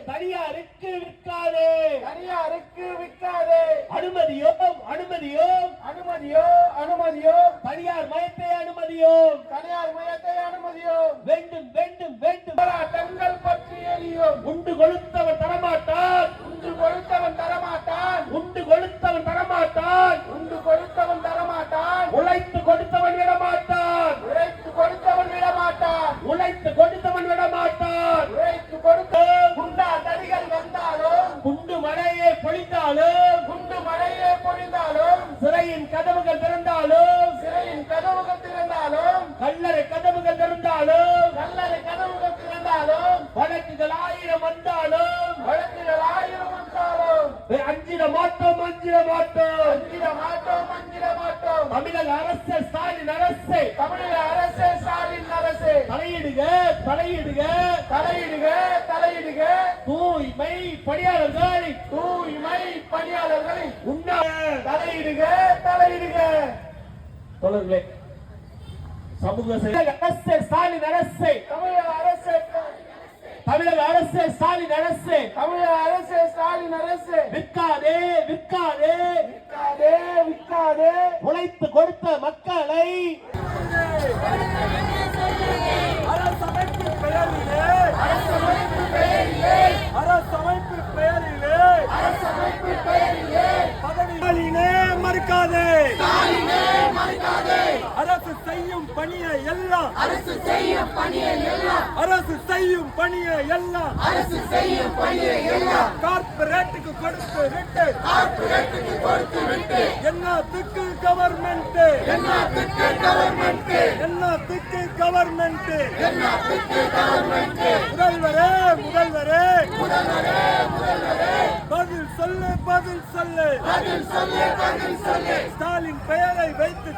தனியாருக்கு விற்காதே, தனியாருக்கு விற்காதே. அனுமதியோ அனுமதியோ அனுமதியோ அனுமதியோ தனியார் மயத்தை அனுமதியோ தனியார் மையத்தை அனுமதியோ வேண்டும் வேண்டும் வேண்டும். போராட்டங்கள் பற்றி எரியும். உண்டு கொளுத்தவன் தரமாட்டான், உண்டு கொடுத்தவன் தரமாட்டான். உண்டு கொளுத்தவன் தரமாட்டான், உண்டு கொடுத்தவன் தரமாட்டான். உழைத்து கொடுத்தவன் விடமாட்டான், உழைத்து கொடுத்தவன் விடமாட்டான். உழைத்து கொடுத்தவன் விடமாட்டான். உழைத்து கொடுத்த குண்டா தடிகள் வந்தாலும் குண்டு மழையே பொழிந்தாலும், குண்டு மழையே பொழிந்தாலும் சிறையின் கதவுகள் திறந்தாலும், சிறையின் கதவுகள் திறந்தாலும் கல்லறை கதவுகள் திறந்தாலும், கல்லறை கதவுகள் திறந்தாலும் வழக்குகள் 1000 வந்தாலும் வழக்குகள் 1000 வந்தாலும் அஞ்சிட மாட்டோம் அஞ்சிட மாட்டோம். அஞ்சிட மாட்டோம் அஞ்சிட மாட்டோம். தமிழக அரசு ஸ்டாலின் அரசு தமிழக அரசு ஸ்டாலின் அரசு தலையிடுக தலையிடுக. தலையிடுக தலையிடுக. தூய்மை பணியாளர்கள் தூய்மை பணியாளர்களை உண்ணா தலையிடுக தலையிடுக. தொடர்களே சமூக அரசு ஸ்டாலின் அரசு, தமிழக அரசு தமிழக அரசு ஸ்டாலின் அரசு தமிழக அரசு ஸ்டாலின் அரசு விற்காதே விற்காதே. விற்காதே விற்காதே. உழைத்து கொடுத்த மக்களை அரசமைப்பு பெயரிலே அரசமைப்பு பெயரிலே அரசமைப்பு பெயரிலே அரசமைப்பு பெயரிலே ஸ்டாலினே மறுக்காதே, ஸ்டாலினே மறுக்காதே. அரசு செய்யும் பணியை எல்லாம் அரசு செய்யும் பணியை எல்லாம் அரசு செய்யும் பணியை எல்லாம் அரசு செய்யும் பணியை எல்லாம் கார்ப்பரேட்டுக்கு கொடுத்து விட்டு கார்ப்பரேட்டுக்கு கொடுத்து விட்டு என்னத்துக்கு கவர்மெண்ட் என்னத்துக்கு கவர்மெண்ட் என்னத்துக்கு கவர்மெண்ட் என்னத்துக்கு கவர்மெண்ட். முதல்வரே முதல்வரே முதல்வரே முதல்வரே பதில் சொல்லு பதில் சொல்லு. பதில் சொல்லு பதில் சொல்லு. ஸ்டாலின் பெயரை வைத்து